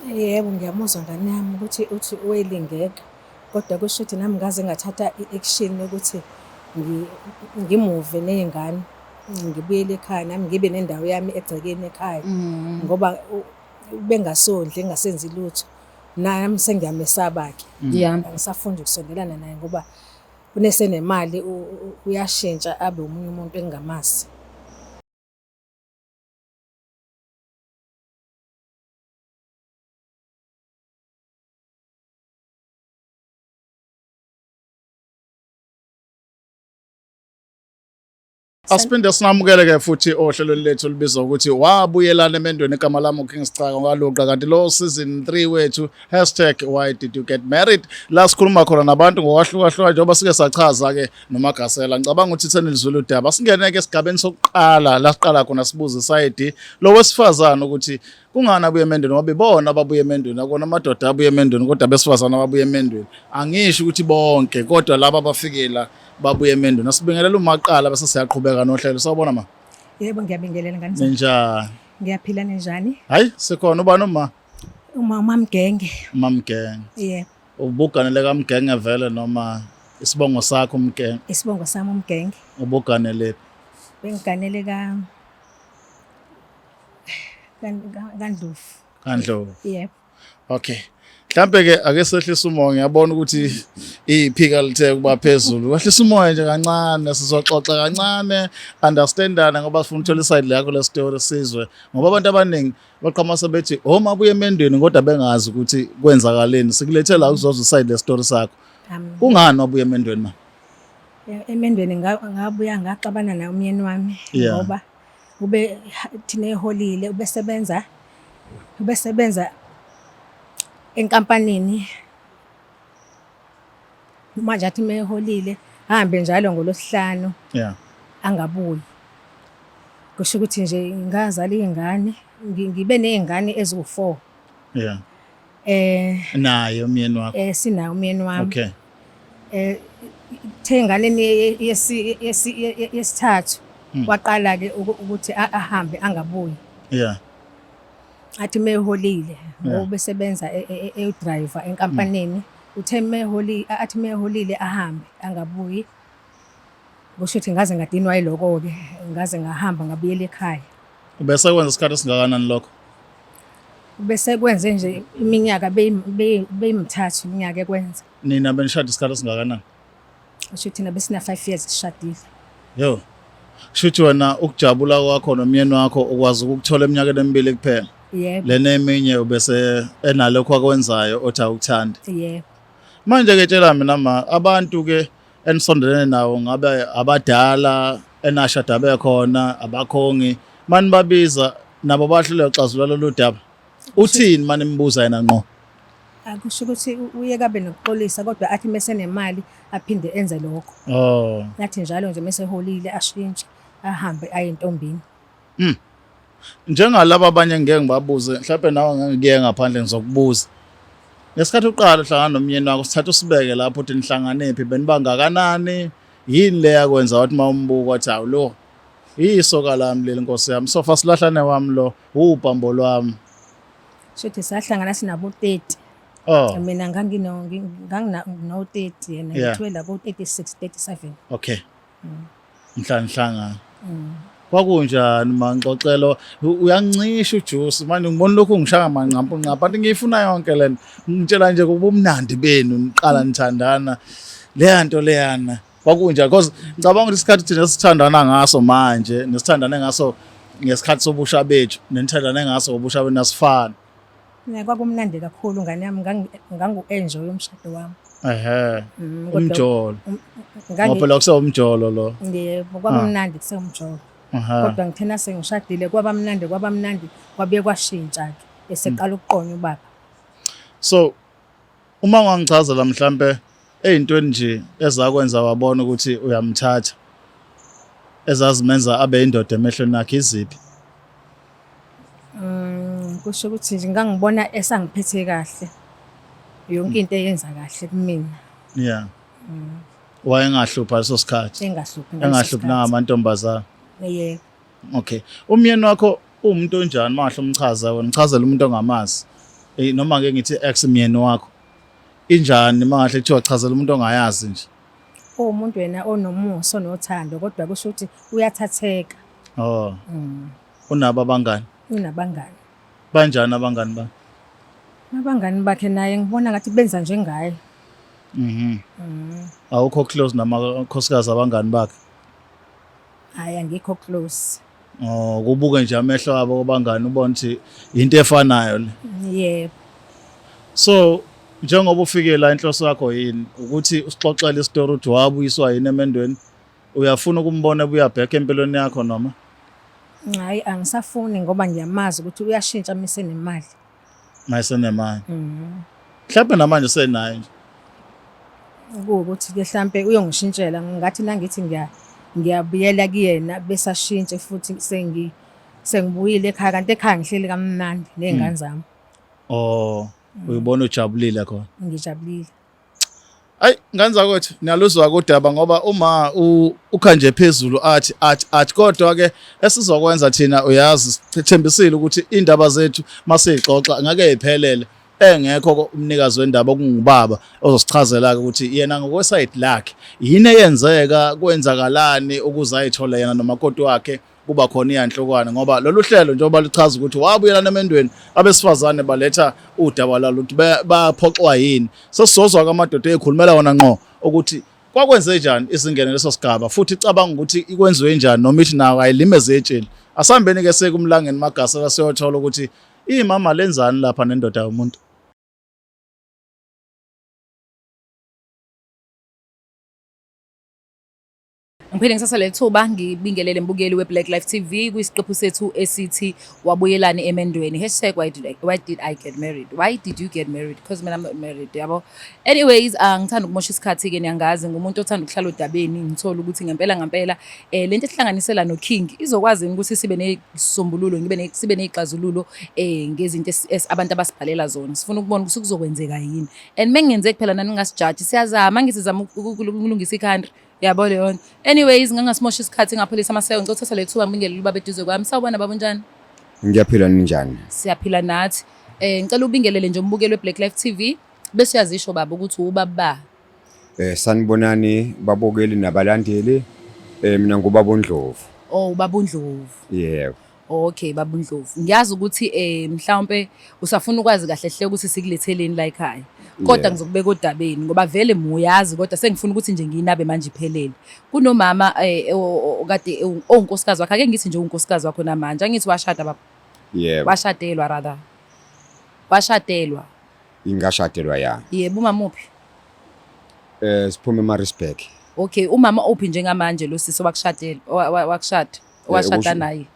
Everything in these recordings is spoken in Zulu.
Yebo, ngiyamuzwa ngane yami ukuthi uthi uyayilingeka, kodwa kusho ukuthi nami ngaze ngathatha i-action yokuthi ngimuve ney'ngane, ngibuyele ekhaya nami ngibe nendawo yami egcekeni ekhaya. Ngoba bengasondli engasenzi lutho, nami sengiyamesaba-ke. Angisafuni ukusondelana naye ngoba unesenemali uyashintsha abe omunye umuntu engingamazi. Asiphinde sinamukele-ke futhi ohlelweni lethu olubizwa ukuthi wabuyelana emendweni. Igama lami uKing Sicaka Ngaluqa, kanti lo season 3 wethu #WhyDidYouGetMarried la sikhuluma khona nabantu ngokwahlukahlukana njengoba sike sachaza-ke noMagasela. Ngicabanga ukuthi itheni lizulu udaba. Singene-ke esigabeni sokuqala la siqala khona sibuza isayidi lo wesifazane ukuthi kungani abuye emendweni ngoba ibona ababuye emendweni, akona amadoda abuye emendweni kodwa abesifazane ababuye emendweni. Angisho ukuthi bonke kodwa laba abafikela babuye emendweni. Asibingelela umaqala bese siyaqhubeka nohlelo. Sawubona ma. Yebo, ngiyabingelela ngani. Ninjani? Ngiyaphila ninjani? Hayi sikhona ubani uma? Umamgenge. Umamgenge. Yebo. Ubuganele kaMgenge vele noma isibongo sakho uMgenge? Isibongo sami uMgenge. Ubuganele? Bengiganele kaNdlovu. kaNdlovu. Yebo. Okay. Mhlambe-ke ake sehlisa umoya, ngiyabona ukuthi iphika lithe kuba phezulu. Wehlisa umoya nje kancane, sizoxoxa kancane, understandana ngoba sifuna ukuthola iside lakho le story sizwe. Ngoba abantu abaningi baqhamasa bethi oma buye emendweni kodwa bengazi ukuthi kwenzakaleni. Sikulethela la uzozwa iside le story sakho. Kungani wabuye emendweni ma? Emendweni ngabuya ngaxabana naye umyeni wami ngoba ube thina eholile ubesebenza enkampanini. Manje athi meholile ahambe njalo ngolosihlanu angabuyi. Kusho ukuthi nje ngazala iy'ngane, ngibe ney'ngane eziwu-4. Naye umyeni wakho? Sinaye umyeni wami. Okay. Enganeni yesithathu waqala-ke ukuthi ahambe angabuyi. Athi meholile ngoba ubesebenza e-driver enkampanini. Uthe athi meholile ahambe angabuyi. Kusho ukuthi ngaze ngadinwa yiloko-ke, ngaze ngahamba ngabuyela ekhaya. Ubese kwenza isikhathi esingakanani lokho? Bese kwenze nje iminyaka beyimithathu iminyaka ekwenza. Nina benishada isikhathi esingakanani? Kusho thina besina 5 years sishadile. Yo. Kushuthi wena ukujabula kwakho nomyeni wakho ukwazi ukuthola eminyakeni emibili kuphela. Yebo. Lena eminye ubese enalokho akwenzayo othi awukuthandi. Yebo. Manje ke tshela mina ma abantu ke enisondelene nawo ngabe abadala enashada bekhona abakhongi mani babiza nabo bahlule uxazulula lolu daba. Uthini mani imbuza yena ngqo? Akusho ukuthi uye kabe nokuxolisa kodwa athi mase nemali aphinde enze lokho. Nathi njalo nje mase holile ashintshe ahambe aye entombini. Njengalabo abanye ngeke ngibabuze, mhlawumbe nawe ngeke ngaphandle ngizokubuza. Ngesikhathi uqala uhlangana nomyeni wakho sithatha usibeke lapho uthi nihlanganephi, benibangakanani, yini le yakwenza wathi mawumbuka wathi awu lo isoka lami leli nkosi yami, sofa silahlane wami lo, ubhambo lwami. Shothi sahlangana sinabo 30. Mina ngangino 30 yena ngithwela ko 36 37. Okay. Mhlanga. Kwakunjani mangixoxelo, uyancisha uJuice manje ngibona lokho ngishaya manqampunqa kanti ngiyifuna yonke lena. Ngitshela nje kubumnandi benu niqala nithandana leyanto leyana. Kwakunjani because ngicabanga ukuthi isikhathi thina sithandana ngaso manje nesithandane ngaso ngesikhathi sobusha bethu nenithandane ngaso ngobusha benu asifani. Kwakumnandi kakhulu ngane yami, ngangu-enjoy umshado wami. Umjolo. Ngoba lokho sewumjolo lo. Yebo, kwamnandi kusewumjolo. Kodwa ngithena sengishadile kwabamnandi kwabe kwashintsha-ke eseqala ukuqonya ubaba. So uma ungangichazela mhlambe ey'ntweni nje ezakwenza wabona ukuthi uyamthatha ezazimenza abe indoda emehlweni akhe iziphi? Kusho ukuthi nje ngangibona esangiphethe kahle, yonke into eyenza kahle kumina. Wayengahlupha leso sikhathi? Engahluphi nangamantombazana? Yebo. Okay. Umyeni wakho umuntu onjani mahle umchaza wena, mchazela umuntu ongamazi? noma ke ngithi ex myeni wakho injani mangahle kuthiwa chazela umuntu ongayazi nje. Umuntu wena onomuso nothando kodwa kusho ukuthi uyathatheka. Oh. Unabo abangani? Unabangani. Banjani abangani ba? Abangani bakhe naye ngibona ngathi benza njengaye. Awukho close namakhosikazi abangani bakhe? Hayi angikho close. Oh, kubuke nje amehlo abo abangani ubona ukuthi into efanayo le. Yebo. So njengoba ufike la inhloso yakho yini ukuthi usixoxele istory ukuthi wabuyiswa yini emendweni, uyafuna ukumbona buya back empilweni yakho noma? Hayi angisafuni ngoba ngiyamazi ukuthi uyashintsha mise nemali. Mayisenemali. Mhlawumbe namanje senayo nje. Ukuthi ke mhlambe uyongishintshela ngathi la ngithi ngiyabuyela kuyena bese ashintshe futhi sengibuyile ekhaya kanti ekhaya ngihleli kamnandi nezingane zami. Oh, uyibona ujabulile khona. Ngijabulile. Ayi ngane zakwethu niyaluzwa kodaba ngoba uma ukha nje phezulu athi kodwa ke esizokwenza thina uyazi sithembisile ukuthi indaba zethu masixoxa ngeke iphelele engekho umnikazi wendaba okungubaba ozosichazela ukuthi yena ngokweside lakhe yini eyenzeka kwenzakalani ukuze ayithola yena nomakoti wakhe kuba khona iyanhlokwane ngoba lolu hlelo njengoba lichaza ukuthi wabuyela emendweni abesifazane baletha udaba lalo ukuthi baphoxwa yini sesizozwa kwamadoda ekhulumela wona ngqo ukuthi kwakwenze njani isingene leso sigaba futhi icabanga ukuthi ikwenziwe njani noma ithi nawo ayilimeze etsheni asambeni ke sekumlangeni magasa la siyothola ukuthi imama lenzani lapha nendoda yomuntu. Ngiphinde ngisasale ithuba ngibingelele mbukeli we-Black Life TV kwisiqephu sethu esithi wabuyelani emendweni #why did I get married? Why did you get married? Because mina I'm not married yabo. Anyways ngithanda ukumosha isikhathi ke niyangazi ngumuntu othanda ukuhlala odabeni ngithola ukuthi ngempela lento ehlanganisela no King izokwazi ukuthi sibe nesombululo sibe nezixazululo ngezinto abantu abasibhalela zona sifuna ukubona ukuthi kuzokwenzeka yini and mengenze kuphela nani ngasijudge siyazama ngisizama ukulungisa ikhantri yabo leyo. Anyways ngangasimosha isikhathi ngaphelisa amaseyo ngicothatha lethuba ngibingelele ubaba eduze kwami. Sawubona baba njani? Ngiyaphila ninjani? Siyaphila nathi. Ngicela ubingelele nje umbukeli we-Black Life TV bese uyazisho baba ukuthi ubaba. Sanibonani babukeli nabalandeli. Mina ngubaba uNdlovu. Oh ubaba uNdlovu. Yebo. Okay baba uNdlovu. Ngiyazi ukuthi mhlawumbe usafuna ukwazi kahle hle ukuthi sikuletheleni la ekhaya. Kodwa ngizokubeka odabeni ngoba vele muyazi kodwa sengifuna ukuthi nje ngiyinabe manje iphelele. Kunomama okade onkosikazi wakhe ake ngithi nje unkosikazi wakho namanje angithi washada baba. Yebo. Washadelwa rather. Washadelwa. Ingashadelwa ya. Yebo umama uphi? Siphume eMaritzburg. Okay umama uphi njengamanje lo sisi wakushadela wakushada washada naye.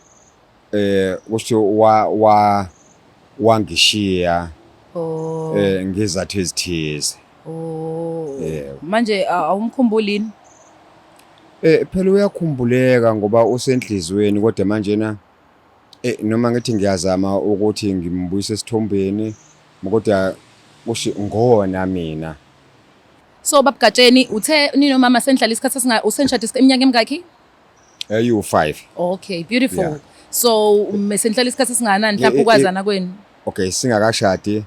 Kusho wangishiya. Oh. Ngizathu ezithize. Oh. Manje awumkhumbulini? Phela uyakhumbuleka ngoba usenhlizweni kodwa manje na noma ngithi ngiyazama ukuthi ngimbuyise esithombeni kodwa kusho ngona mina. So babugatsheni uthe nino mama senhlala isikhathi usenshada iminyaka emingaki? You5. Okay beautiful. Yeah. So mesenhlala isikhathi singanani mhlawumbe ukwazana kwenu? Okay singakashadi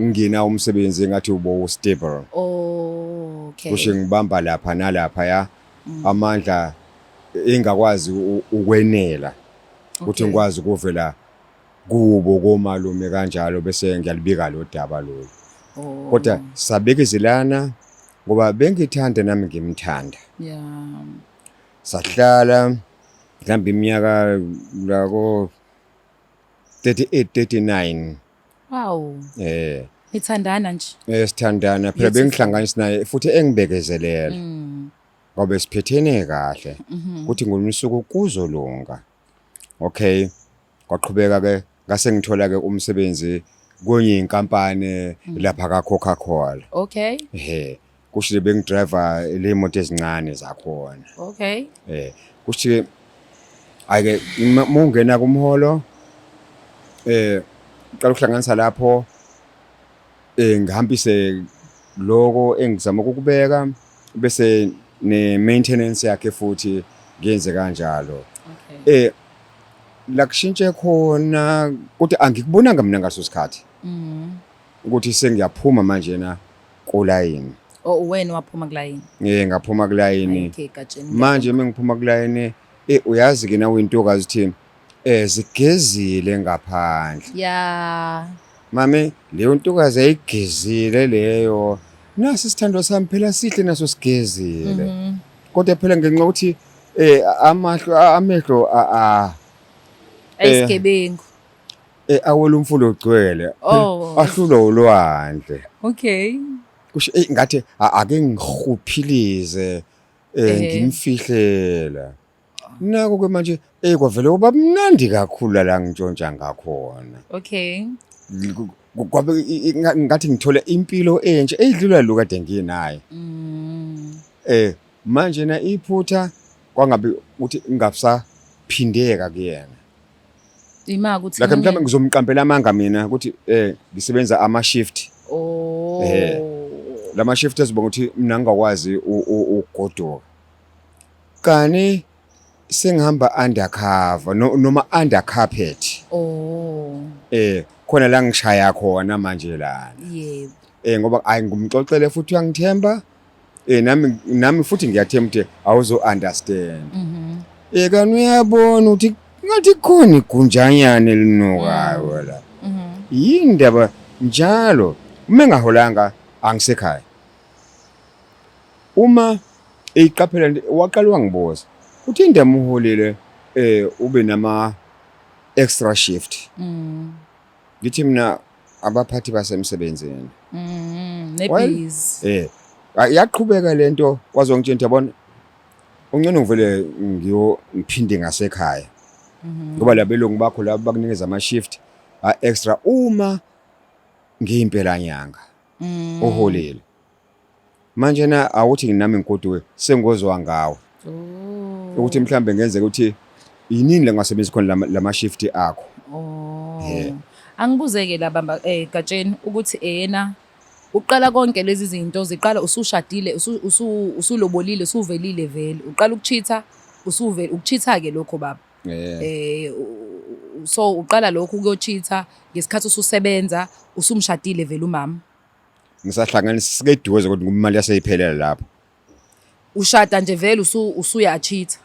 ngina umsebenzi ngathi ubo stable. Oh okay. Kusho ngibamba lapha nalapha ya amandla engakwazi ukwenela ukuthi ngikwazi ukuvela kubo komalume kanjalo bese ngiyalibika lo daba lo. Kodwa sabekezelana ngoba bengithanda nami ngimthanda. Yeah. Sahlala mhlawumbe iminyaka lako 38 39. Wow. Nithandana nje? Sithandana phela bengihlanganisa naye futhi engibekezelela. Ngoba siphethene kahle. Kuthi ngomsuku kuzolunga. Okay. Kwaqhubeka ke ngase ngithola ke umsebenzi kwenye inkampani lapha ka Coca-Cola. Okay. Kusho bengidriver le moto ezincane zakhona. Okay. Kusho ake mungena kumholo uqala ukuhlanganisa lapho ngihambise lokho engizama ukubeka bese ne maintenance yakhe futhi ngenze kanjalo. la kushintshe khona ukuthi angikubonanga mina ngaso sikhathi ukuthi sengiyaphuma manje na kulayini. Wena waphuma kulayini? Ngaphuma kulayini. Okay, Gatsheni. Manje mengiphuma kulayini uyazi ke nawe intokazi uthini zigezile ngaphandle. Ya. Mame leyo ntokazi ayigezile leyo. Nasi sithando sami phela sihle naso sigezile. Kodwa phela ngenxa ukuthi amehlo Ayisigebengu. awela umfulo ogcwele ahlulwa ulwandle. Okay. Kusho ngathi ake ngihuphilize ngimfihlela. Nako ke manje kwavele kuba mnandi kakhulu la ngitshontsha ngakhona. Okay. Kwabe ngathi ngithola impilo entsha edlula lo kade nginayo. Manje na iphutha kwangabe ukuthi ngabusaphindeka kuyena. Ima ukuthi Lakhe mhlawumbe ngizomqampela amanga mina ukuthi ngisebenza ama shift. Lama shift ezibonga ukuthi mina ngakwazi ukugodoka. Kani sengihamba undercover noma under carpet. Khona la ngishaya khona manje lana. Yebo. Ngoba ngumxoxele futhi uyangithemba. Nami futhi ngiyathemba ukuthi awuzo understand. Kani uyabona ukuthi ngathi khona igunjanyana elinukayo la. Yindaba njalo uma ngaholanga angisekhaya. Uma eyiqaphela waqala wangiboza uthi indaba uholile ube nama extra shift. Ngithi mina abaphathi basemsebenzini. Nebhiz. Yaqhubeka lento wazongitshela yabona ungcono ngivele ngiphinde ngasekhaya. Ngoba labelungu bakho labo bakunikeza ama shift extra uma ngiyimpela nyanga oholile. Manje na awuthi nami ngikoduwe sengozwa ngawo. Ukuthi mhlambe ngenzeka ukuthi yinini la ngasebenza khona lama shift akho. Angibuzeke labamba Gatsheni ukuthi yena uqala konke lezi zinto ziqala usushadile usulobolile usuvelile vele uqala ukuchitha usuvele ukuchitha ke lokho baba. So uqala lokho ukuyochitha ngesikhathi ususebenza usumshadile vele umama. Ngisahlanganisa sikeduze ukuthi imali yaseyiphelela lapho. Ushada nje vele usuyachitha.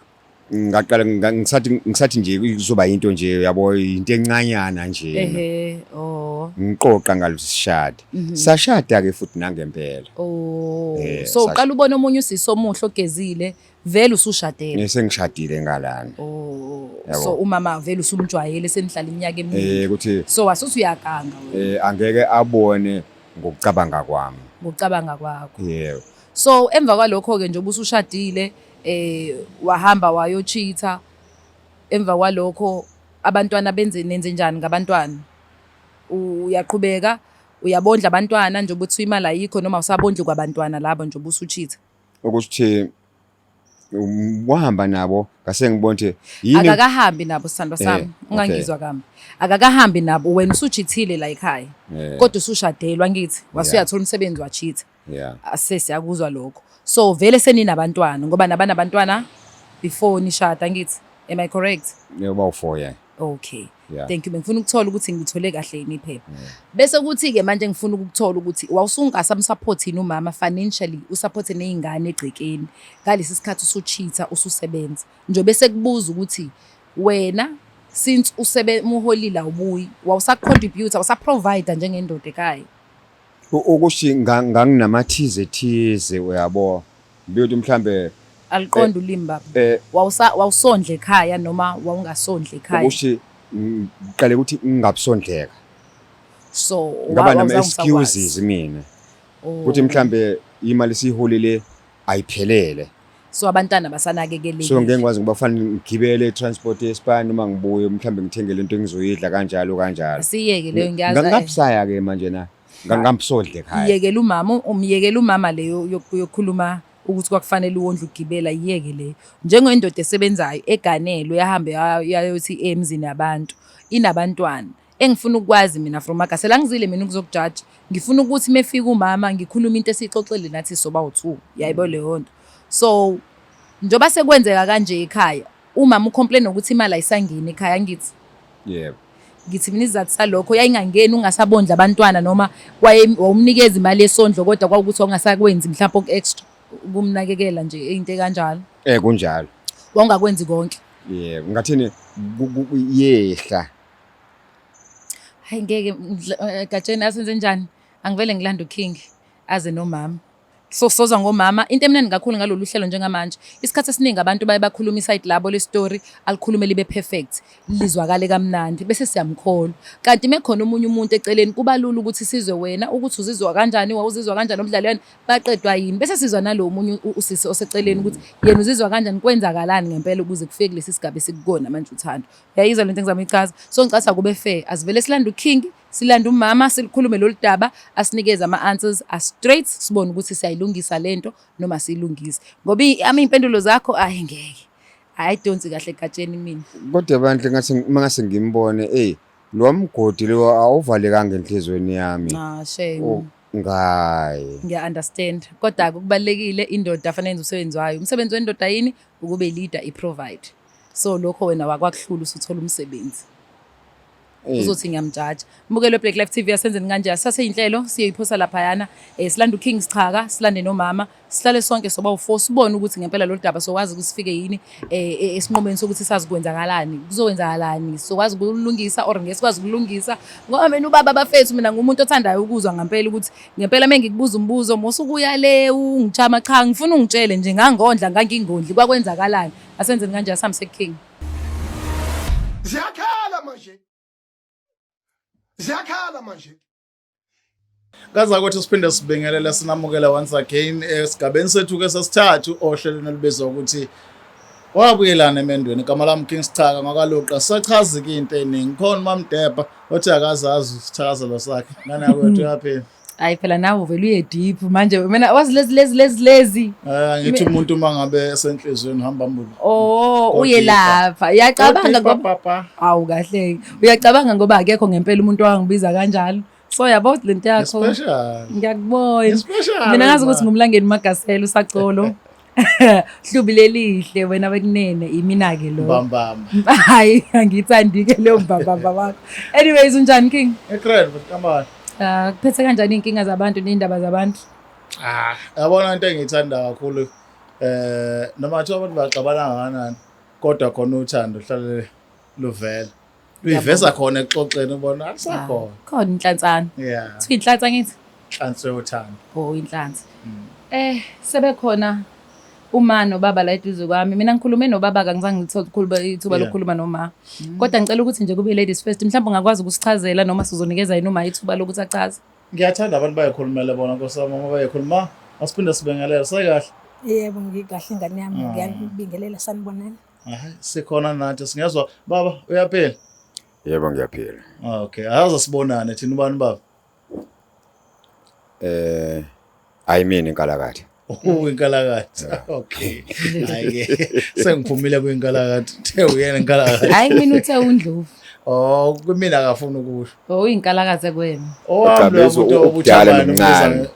Ngaqala ngisathi nje kuzoba into nje yabo into encanyana nje. Ngiqoqa ngalosishada. Sashada ke futhi nangempela. So uqala ubona omunye usisomuhlo ogezile vele usushadile. Sengishadile ngalana. So umama vele usumjwayele senihlala iminyaka eminingi. Ukuthi so wasuthi uyakanga wena. Angeke abone ngokucabanga kwami. Ngokucabanga kwakho. Yebo. So emva kwalokho ke nje ubusushadile wahamba wayochitha. Emva kwalokho abantwana nenze njani ngabantwana? Uyaqhubeka uyabondla abantwana nje ubuthi imali ayikho noma usabondli kwabantwana labo nje ubusuchitha? Ukuthi wahamba nabo ngase ngibonke yini akakahambi nabo sithandwa sami ungangizwa kami akakahambi nabo wena usuchithile la ekhaya kodwa usushadelwa ngithi wasuyathola umsebenzi wachitha asesiyakuzwa lokho so vele seninabantwana ngoba nabanabantwana before nishada ngithi am I correct? Yebo 4 yeah. Okay. Thank you. Ngifuna ukuthola ukuthi ngithole kahle yini iphepha. Bese kuthi ke manje ngifuna ukuthola ukuthi wawusungasamsupport yini umama financially usupport nezingane egcekeni ngalesi sikhathi usuchitha ususebenza. Nje bese kubuza ukuthi wena since uholila ubuyi wawusacontribute wawusaprovide njengendoda ekhaya. Ukuthi nganginamathizithize uyabo. Biyothi mhlambe aliqonda ulimi baba. Wawusondla ekhaya noma wawungasondla ekhaya? Ukuthi uqale ukuthi ngingabusondleka. So ngaba nama excuses mina. Ukuthi mhlambe imali siholile ayiphelele. So abantwana basanakekele. So ngeke ngikwazi ngoba kufanele ngigibele transport eSpani uma ngibuye mhlambe ngithenge lento engizoyidla kanjalo. Asiyeke leyo ngiyazi. Ngangabusaya ke manje na. Ngangambusondle ekhaya. Yekela umama umyekela umama leyo yokukhuluma ukuthi kwakufanele uwondla ugibela iyeke leyo njengoindoda esebenzayo eganelo yahambe yayothi emzini abantu inabantwana engifuna ukwazi mina from akase la ngizile mina ukuzokujaji ngifuna ukuthi mefika umama ngikhuluma into esixoxele nathi soba u2 yayibo leyo nto so njoba sekwenzeka kanje ekhaya umama ucomplain ukuthi imali ayisangeni ekhaya ngithi. Yebo. Ngithi mina isizathu salokho yayingangeni ungasabondla abantwana noma wawumnikeza imali yesondlo kodwa kwawukuthi wangasakwenzi mhlawumbe oku-extra ukumnakekela nje into ekanjalo. Kunjalo. Wawungakwenzi konke. Yebo, ngathini yehla. Hayi ngeke Gatsheni asenze njani? Angivele ngilanda uKing aze nomama. So soza ngomama into emnandi kakhulu ngalolu hlelo njengamanje. Isikhathi esiningi abantu baye bakhuluma iside labo le story alikhulume libe perfect. Lizwakale kamnandi bese siyamkholwa. Kanti mekhona omunye umuntu eceleni kuba lula ukuthi sizwe wena ukuthi uzizwa kanjani wawuzizwa kanjani omdlalweni baqedwa yini bese sizwa nalo munye usisi oseceleni ukuthi yena uzizwa kanjani kwenzakalani ngempela ukuze kufike kulesi sigaba esikukona manje uthando. Uyayizwa lento engizama ichaza. So ngicatha kube fair asivele silanda uKing silanda umama silikhulume lolu daba asinikeze ama-answers straight sibone ukuthi siyayilungisa lento noma siyilungise ngoba impendulo zakho ngeke ayidonsi kahle Gatsheni mina Kodwa abantu ngathi mangase ngimbone lo mgodi lo awuvalekanga enhlizweni yami. Shame. Ngayi. Ngiya-understand kodwa kubalulekile indoda afanele yenze umsebenzi wayo. Umsebenzi wendoda yini? Ukube leader i-provide. So lokho wena wakwakuhlula usuthola umsebenzi. Uzothi ngiyamjaja. Mbukelo Black Life TV asenzeni kanje saseyinhlelo siyiphosa laphayana silanda uKing Sichaka silande nomama sihlale sonke soba u4 sibone ukuthi ngempela lo daba sokwazi ukusifike yini esinqomeni sokuthi sazi kwenzakalani kuzokwenzakalani sokwazi ukulungisa or ngesikwazi ukulungisa ngoba mina ubaba bafethu mina ngumuntu othandayo ukuzwa ngempela ukuthi ngempela mengikubuza umbuzo mosukuya le ungijama cha ngifuna ungitshele nje ngangondla ngangingondli kwakwenzakalani asenzeni kanje asamse King Ziyakhala manje. Kaza ukuthi siphinde sibingelele sinamukela once again esigabeni sethu ke sesithathu ohlelweni olubizwa ukuthi wabuyelana emendweni igama lami King Sichaka ngakaloqa sachaza into eningi khona mamdeba othi akazazi isithakazelo sakhe ngane yakwethu yaphela. Hayi phela nawe uvela uye deep manje mina wazi lezi ngithi umuntu mangabe esenhlizweni uhamba mbulo. Uye lapha uyacabanga ngoba awu kahle uyacabanga ngoba akekho ngempela umuntu owangibiza kanjalo so yabo lento yakho ngiyakubona mina ngazi ukuthi ngumlangeni Magasela usacolo hlubile lihle wena bekunene imina ke lo mbambamba hayi angithandi ke leyo mbambamba wakho anyways unjani King ekrel kamani kuphethe kanjani inkinga zabantu neindaba zabantu? Yabona into engiyithanda kakhulu noma nje abantu baxabana kanani kodwa khona uthando hlale luvela. Uyiveza khona exoxeni ubona akusakhona. Khona inhlantsana. Yeah. Kuthi inhlantsana ngithi? Inhlansi yothando. Inhlansi. Sebekhona uma nobaba la eduze kwami mina ngikhulume nobaba ngizange ngithole ukukhuluma ithuba lokukhuluma noma kodwa ngicela ukuthi nje kube ladies first mhlawumbe ungakwazi ukusichazela noma sizonikeza yini uma ithuba lokuthi achaze ngiyathanda abantu bayekhulumela bona nkosama uma bayekhuluma asiphinde sibengelela sekahle yebo ngikahle ngane yami ngiyabingelela sanibonani sikhona nathi singezwa baba uyaphila Yebo ngiyaphila okay ayaza sibonane thina ubani baba ayimini inkalakatha Inkalakatha. Okay. Hayi sengiphumile kwinkalakatha. Uthe uyena inkalakatha. Hayi mina uthe uNdlovu. Kumina akafuna ukusho. Inkalakatha kwena. Owami umuntu obujala nomncane.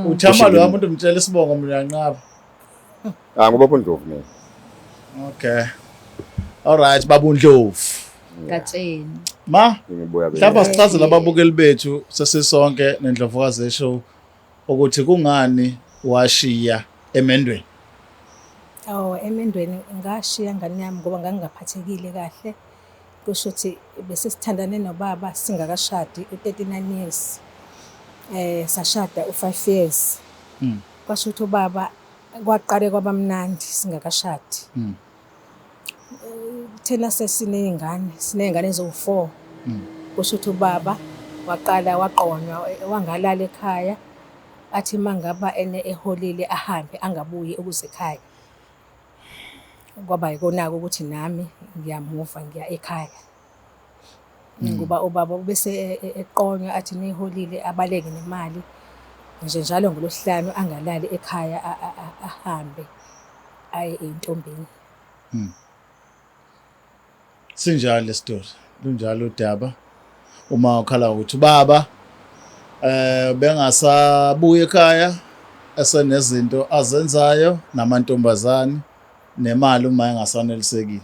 Uthama lo umuntu umtshela isibongo mina nqaba. Ngoba uNdlovu mina. Okay. All right baba uNdlovu. Gatsheni. Ngibuya bese. Lapha sichazela ababukeli bethu sesisonke neNdlovukazi show ukuthi kungani washiya emendweni. Emendweni ngashiya ngane yami ngoba ngangingaphathekile kahle. Kusho ukuthi bese sithandane nobaba singakashadi u39 years. Sashada u5 years. Kwasho ukuthi ubaba kwaqale kwabamnandi singakashadi. Thina sineyingane ezo4. Kusho ukuthi ubaba waqala waqonywa wangalala ekhaya. Athi mangaba eholile ahambe angabuyi ukuze ekhaya. Kwaba yikonaka ukuthi nami ngiyamuva ngiya ekhaya. Ngoba ubaba bese eqonywa athi neholile abaleke nemali. Nje njalo ngolosihlanu angalali ekhaya ahambe aye entombini. Sinjalo le story. Kunjalo udaba. Uma ukhala ukuthi baba bengasabuya ekhaya esenezinto azenzayo namantombazane nemali uma engasanelisekile.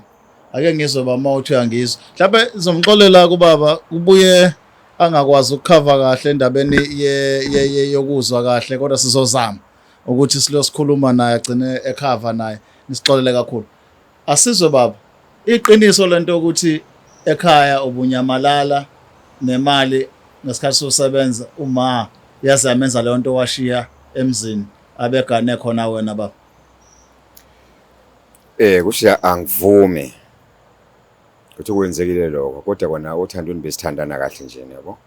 Ake ngizoba mawuthi uyangizwa. Mhlawumbe izomxolela kubaba kubuye angakwazi ukukhava kahle endabeni yokuzwa kahle kodwa sizozama ukuthi silosikhuluma naye agcine ekhava naye nisixolele kakhulu. Asizwe baba. Iqiniso lento ukuthi ekhaya ubunyamalala nemali ngesikhathi sokusebenza uma yaze yamenza leyo nto washiya emzini abegane khona wena baba. Kushiya angivumi ukuthi kwenzekile lokho kodwa kona uthandweni besithandana kahle nje yabo.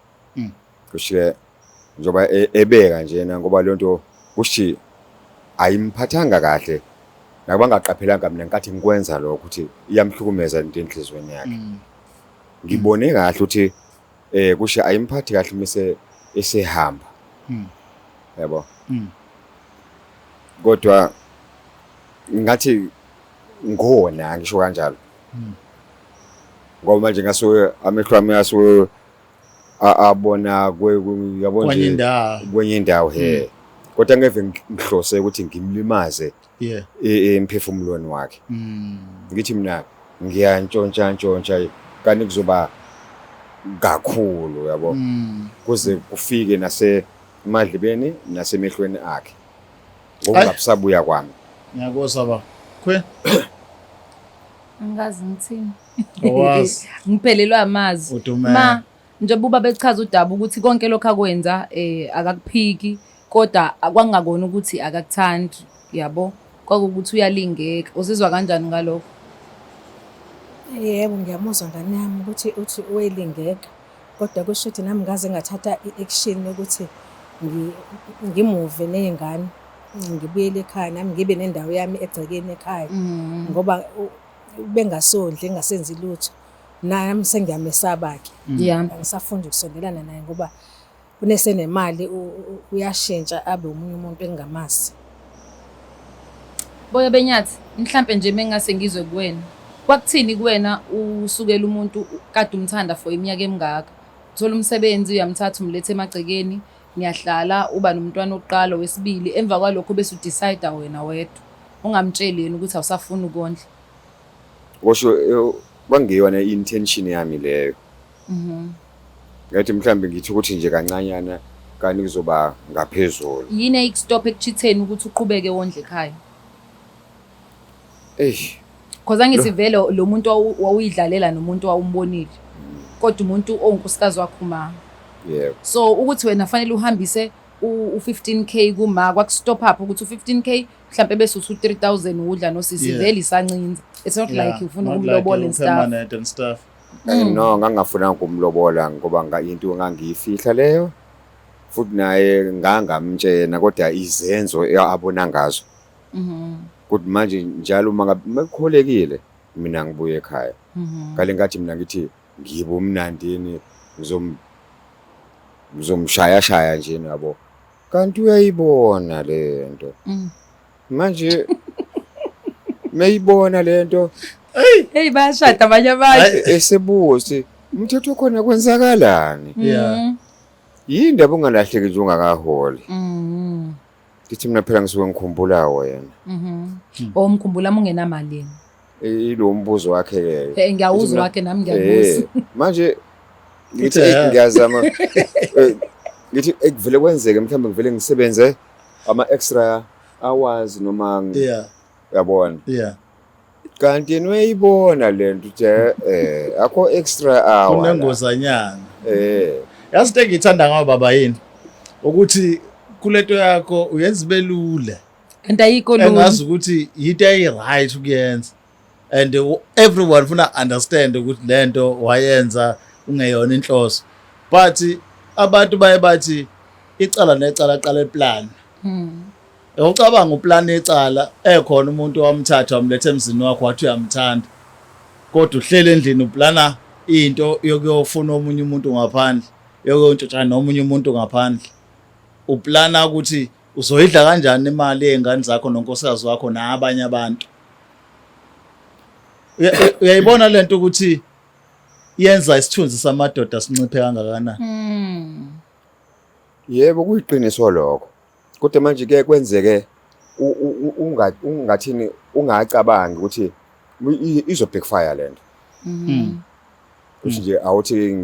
Kushiya njoba ebeka njena ngoba lonto kushi ayimphathanga kahle nakubangaqaphelanga mina nkathi ngikwenza lokho ukuthi iyamhlukumeza into enhlizweni yakhe. Ngibone kahle ukuthi kushi ayimphathi kahle mise esehamba. Yabo. Kodwa ngathi ngona ngisho kanjalo. Ngoba manje ngasuke amehlo ami asuke abona yabona kwenye indawo he. Kodwa ngeve ngihlose ukuthi ngimlimaze emphefumulweni wakhe. Ngithi mina ngiyantshontsha kanti kuzoba kakhulu yabo. Kuze kufike nasemadlibeni nasemehlweni akhe. Ngokungabusabuya kwami. Ngiyakuzwa baba. Khwe Angazi ngithini. Owazi. Ngiphelelwa amazi. Ma njengoba ubaba echaza udaba ukuthi konke lokho akwenza akakuphiki kodwa akwangakona ukuthi akakuthandi yabo. Kwakukuthi uyalingeka. Uzizwa kanjani ngalokho? Yebo ngiyamuzwa ngane yami ukuthi uthi uyelingeka kodwa kusho ukuthi nami ngaze ngathatha i-action yokuthi ngimuve nezingane ngibuyele ekhaya nami ngibe nendawo yami egcekeni ekhaya ngoba bengasondli ngasenzi lutho nami sengiyamesaba ke angisafuni ukusondelana naye ngoba unesenemali uyashintsha abe umunye umuntu engingamazi. Boya Benyathi mhlambe nje mengase ngizwe kuwena kwakuthini kuwena usukela umuntu kade umthanda for iminyaka emingaka uthola umsebenzi uyamthatha umlethe emagcekeni niyahlala uba nomntwana oqala wesibili emva kwalokho bese udecide wena wedwa ungamtsheli yena ukuthi awusafuni ukondla. Kusho bangiyona intention yami leyo. Ngathi mhlambe ngithi ukuthi nje kancanyana kanti kuzoba ngaphezulu. Yini ayikustop ekuchitheni ukuthi uqhubeke wondle ekhaya? Because angisivele lo muntu wawuyidlalela nomuntu wawumbonile. Kodwa umuntu onkosikazi wakho ma. Yebo. So ukuthi wena fanele uhambise u15k kuma kwakustop up ukuthi u15k mhlambe bese uthi 3000 udla nosisi vele isancinza. It's not like ufuna ukumlobola and stuff. No ngangafuna ukumlobola ngoba into ngangiyifihla leyo. Futhi naye ngangamtshena kodwa izenzo abona ngazo. Kodwa manje njalo uma ngikholekile mina ngibuye ekhaya. Ngale ngathi mina ngithi ngibo umnandini ngizomshaya nje nabo. Kanti uyayibona lento. Manje meyibona lento. Hey bayashada abanye abantu. Esebuthi umthetho khona kwenzakalani? Yini abungalahleki nje ungakaholi. Kithi mina phela ngisuke ngikhumbula wena. Omkhumbula mungenamali yena. Ilo mbuzo wakhe ke. Ngiyawuzwa wakhe nami ngiyabuza. Manje ngithi ngiyazama ngithi ekuvele kwenzeke mhlawumbe ngivele ngisebenze ama extra hours noma yabona. Kanti noyibona lento nje akho extra hour. Kunengozanyana. Yazi into engiyithanda ngawo baba yini ukuthi kulento yakho uyenza belula. Kanti ayikho lula. Engazi ukuthi yinto right ukuyenza. And everyone ufuna understand ukuthi lento wayenza ungeyona inhloso. But abantu baye bathi icala necala qala eplan. Ucabanga uplan ecala ekhona umuntu owamthatha wamlethe emzini wakho wathi uyamthanda. Kodwa uhlele endlini uplana into yokuyofuna omunye umuntu ngaphandle, yokuntshana nomunye umuntu ngaphandle. Uplana ukuthi uzoyidla kanjani imali yezingane zakho nonkosikazi wakho nabanye abantu. Uyayibona lento ukuthi yenza isithunzi samadoda sinciphe kangakanani. Yebo kuyiqiniso lokho. Kodwa manje ke kwenzeke ungathini ungacabangi ukuthi izo backfire lento kusho nje awuthi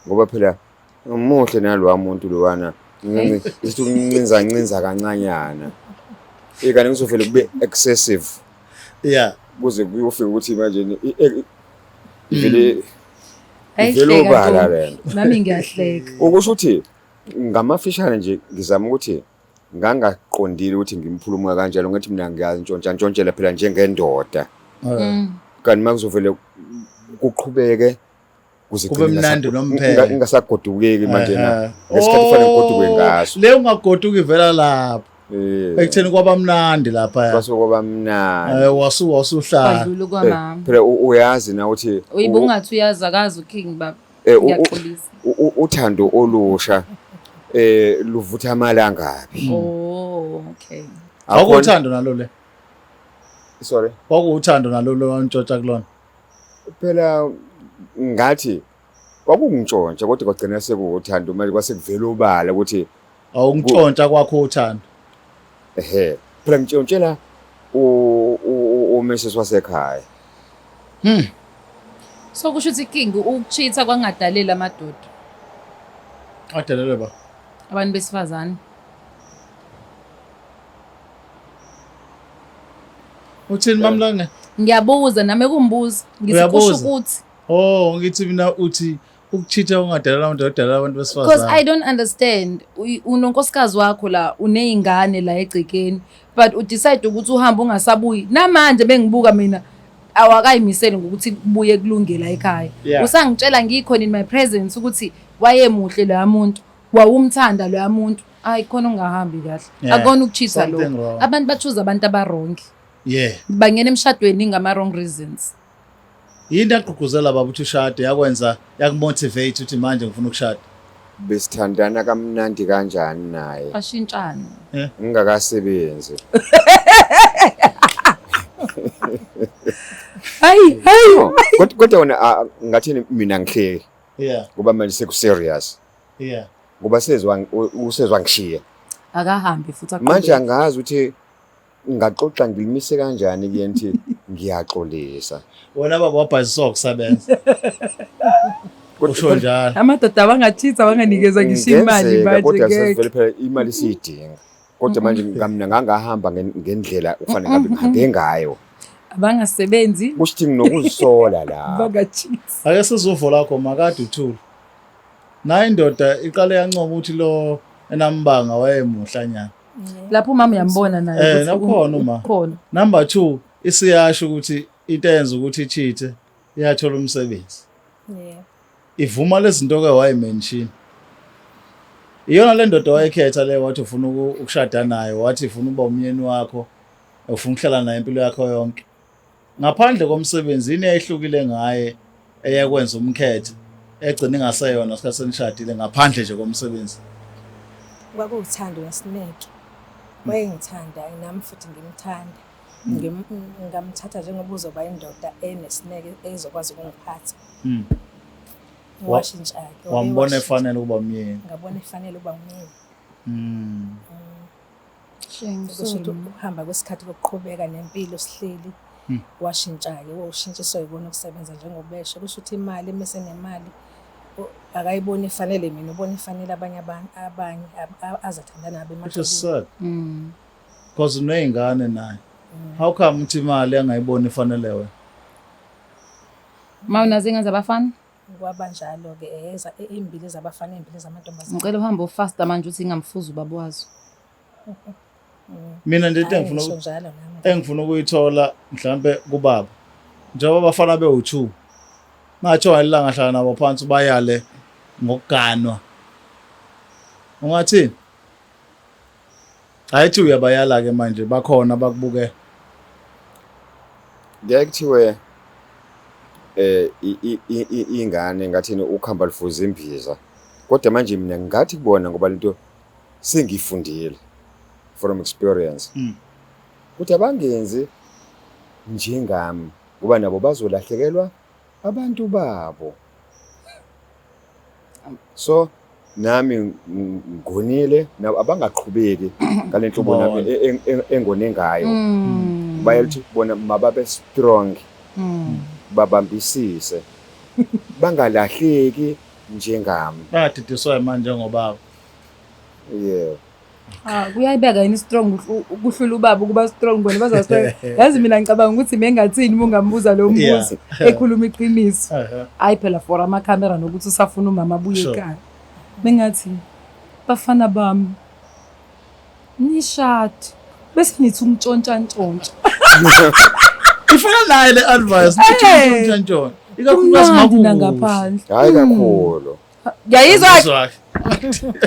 ngoba phela umuhle nalowa muntu lowana isithi uncinza kancanyana ikani ngizovela kube excessive yeah kuze kuyofika ukuthi manje vele ubala lento nami ngiyahleka ukusho ukuthi ngamafishane nje ngizama ukuthi ngangaqondile ukuthi ngimphuluma kanjalo ngathi mina ngiyazi ntshontshela phela njengendoda kanti makuzovele kuqhubeke kuze kube mnandi nomphela ingasagodukeki manje na lesikhathi kufanele ngigoduke ngaso le ungagoduki vela lapho ekutheni kwaba mnandi lapha base kwaba mnandi wasuhlala kwadlula kwamama phela uyazi na ukuthi uyibungathi uyazi akazi uking baba ngiyaxolisa uthando olusha luvutha amalangaphi oh okay akuthando nalo le sorry kwakuuthando nalo lontshontsha kulona phela ngathi kwakungitshontsha kodwa kwagcina sekuuthando manje kwasekuvela ubala ukuthi awungitshontsha kwakho uthando phela ngitshontshela uMrs wasekhaya so kusho ukuthi king ukuchitha kwangadalela amadoda adalelwe ba abantu besifazane uthini mamlange ngiyabuza nami kumbuza ngizikusho ukuthi ngithi mina uthi ukuchitha ungadalela abantu odala abantu besifazane because I don't understand unonkosikazi wakho la unezingane la egcekeni but u decide ukuthi uhamba ungasabuyi namanje bengibuka mina awakayimiseli ngokuthi kubuye kulungela ekhaya usangitshela ngikhona in my presence ukuthi wayemuhle lo muntu wawumthanda lo muntu hayi khona ungahambi kahle akona ukuchitha lo abantu bachuza abantu abarongi bangena emshadweni ngama wrong reasons yini aqhugquzela baba ukuthi ushade yakwenza yakumotivate ukuthi manje ngifuna ukushada besithandana kamnandi kanjani naye ashintshana ngingakasebenzi hayi kodwa wona ngathi mina ngihleki ngoba manje seku serious ngoba usezwa ngishiya akahambi futhi manje angazi ukuthi ngaxoxa ngilimise kanjani kuyenti ngiyaxolisa wona baba wabhazisa ukusebenza kusho njalo amadoda abangathitha abanganikeza ngisho imali manje kodwa sivele phela imali siyidinga kodwa manje ngamina ngangahamba ngendlela ufanele ngabe ngihambe ngayo abangasebenzi kusho nokuzisola la bakathitha ake sizovo lakho makade uthula naye indoda iqale yancoma ukuthi lo enambanga wayemuhlanyana lapho mama uyambona naye nakhona uma khona number 2 isiyasho ukuthi into eyenza ukuthi ichithe iyathola umsebenzi ivuma lezinto ke wayimention iyona le ndoda wayekhetha le wathi ufuna ukushada naye wathi ufuna uba umyeni wakho ufuna ukuhlala naye impilo yakho yonke ngaphandle komsebenzi ini eyihlukile ngaye eyakwenza umkhethe egcina ingaseyona isikhathi senishadile ngaphandle nje komsebenzi kwakuuthando nesineke wayengithanda nami futhi ngimthanda ngamthatha njengoba uzoba indoda enesineke ezokwazi ukungiphatha washintsha-ke wambona efanele ukuba umyeni ngabona efanele ukuba umyeni kusho ukuthi ukuhamba kwesikhathi kokuqhubeka nempilo sihleli washintsha-ke wawushintshiswa yikona ukusebenza njengobesha kusho ukuthi imali mesenemali akayiboni efanele mina ubona efanele abanye azathandana nabo emadolweni because uneyingane naye how come uthi imali angayiboni efanele wena mawunazo ingane zabafana kwabanjalo-ke eza imbili zabafana imbili zamantombazane ngicela uhambe ufasta manje uthi ngingamfuza ubaba wazo mina nje engifuna ukuyithola mhlambe kubaba njengoba abafana be-2 ngatsho ngelanga ngahlala nabo phansi bayale ngokuganwa ungathini ayithi uyabayala-ke manje bakhona bakubuke ngekuthiwe ingane ngathini ukuhamba lifuza imbiza kodwa manje mina ngathi kubona ngoba lento sengifundile from experience ukuthi abangenzi njengami ngoba nabo bazolahlekelwa abantu babo so nami ngonile abangaqhubeki ngalenhlobo nami engone ngayo bayithi bona mababe strong babambisise bangalahleki njengami badidiswa manje ngobaba yeah kuyayibeka yini strong ukuhlula ubaba ukuba strong bona bazastrong yazi mina ngicabanga ukuthi mengathini ungambuza lo mbuzo ekhuluma iqiniso hayi phela for ama camera nokuthi usafuna umama abuye ekhaya mengathi bafana bami nishadi bese nithi umntshontsha ifana naye le advice nithi ntshontsha ikakhulukazi makuna ngaphandle hayi kakhulu yayizwa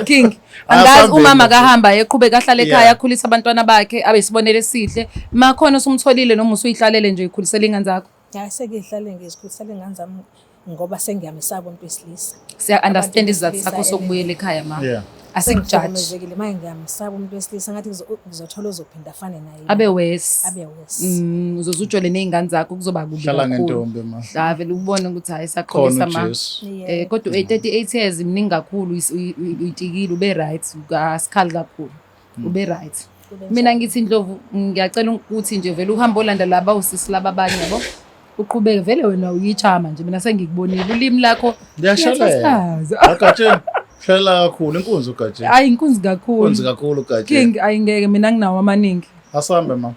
King angazi umama kahamba eqhubeka ahlale ekhaya akhulisa abantwana bakhe abesibonele esihle makhona usumtholile noma usuyihlalele nje ikhulisela ingane zakho hayi sekihlale ngizikhulisela ingane zami ngoba sengiyamesaba umuntu wesilisa siya understand izathu sakho sokubuyela ekhaya ma asikujudge manje ngiyamesaba umuntu wesilisa ngathi ngizothola uzophinda afane naye abe wes uzozujole nezingane zakho kuzoba kubi hlala ngentombi ma vele ubone ukuthi hayi saqholisa ma kodwa 38 years mningi kakhulu uyitikile ube right asikhali kakhulu ube right mina ngithi Ndlovu ngiyacela ukuthi nje vele uhambo olanda laba usisi laba abanye yabo uqhubeke vele wena uyichama nje mina sengikubonile ulimi lakho liyashalaza akatshe hlala kakhulu inkunzi ugatshe hayi inkunzi kakhulu ugatshe King ayingeke mina nginawo amaningi asambe ma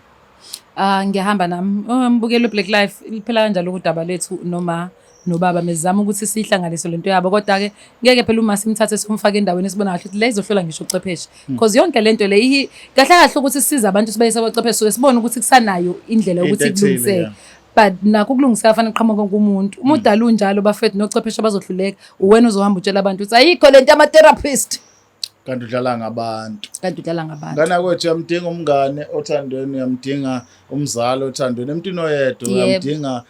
ngiyahamba nami mbukelo Black Life liphela kanjalo kudaba lethu noma nobaba mezama ukuthi sihlanganise lento yabo kodwa ke ngeke phela uma simthathe simfake endaweni esibona kahle ukuthi lezohlola ngisho ucepheshe because yonke lento le kahle kahle ukuthi siza abantu sibayise abacepheshe so sibone ukuthi kusanayo indlela ukuthi kulungiseke but nakho kulungiseka fanele qhamuka konke umuntu umudala unjalo bafethu nocepheshe bazohluleka uwena uzohamba utshela abantu ukuthi ayikho lento ama therapist kanti udlala ngabantu ngana kwethu yamdinga umngane othandweni yamdinga umzali othandweni emntwini oyedwa yamdinga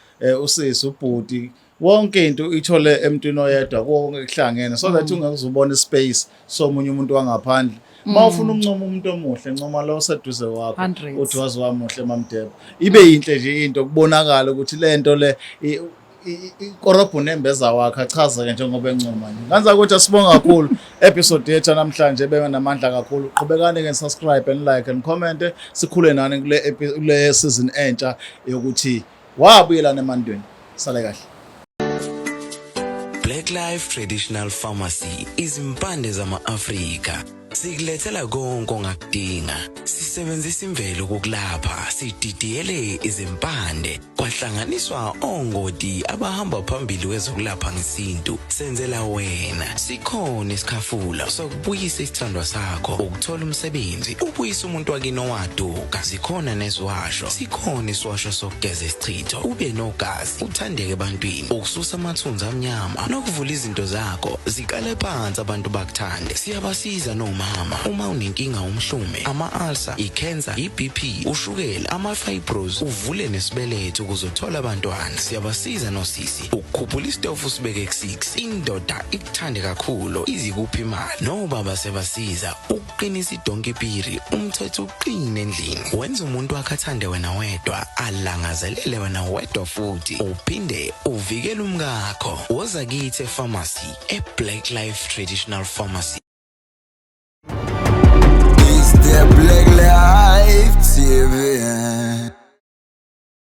usisi ubhuti wonke into ithole emntwini oyedwa konke kuhlangene so that ungakuzubona ispace somunye umuntu wangaphandle mawufuna uncoma umuntu omuhle ncoma lo seduze wakho uthi wazi wamuhle mamdebo ibe yinhle nje into kubonakala ukuthi lento le ikorobho nembeza wakhe achaza ke njengoba encoma nje nganza ukuthi asibonga kakhulu episode yethu namhlanje bebe namandla kakhulu qhubekani ke subscribe and like and comment sikhule nani kule season entsha yokuthi wabuyelana emandweni sale kahle Black Life Traditional Pharmacy izimpande zama-Afrika sikulethela konke ongakudinga sisebenzisa imvelo kokulapha sididiyele izimpande kwahlanganiswa ongoti abahamba phambili kwezokulapha ngesintu senzela wena sikhona isikhafula sokubuyisa isithandwa sakho ukuthola umsebenzi ubuyisa umuntu wakini owaduka sikhona nezwasho sikhona iswasho sokugeza isichitho ube nogazi uthandeke ebantwini ukususa amathunzi amnyama nokuvula izinto zakho zikale phansi abantu bakuthande siyabasiza noma uma unenkinga umhlume ama-ulcer i-cancer i-BP ushukela ama-fibros uvule nesibeletho ukuzothola abantwana siyabasiza nosisi ukukhuphula isitofu sibeke ku6 indoda ikuthande kakhulu izikuphi imali nobaba sebasiza ukuqinisa idonkipiri umthetho uqine endlini wenza umuntu wakhe athande wena wedwa alangazelele wena wedwa futhi uphinde uvikele umkakho woza kithi epharmacy eBlack Life Traditional Pharmacy. The Black Life TV.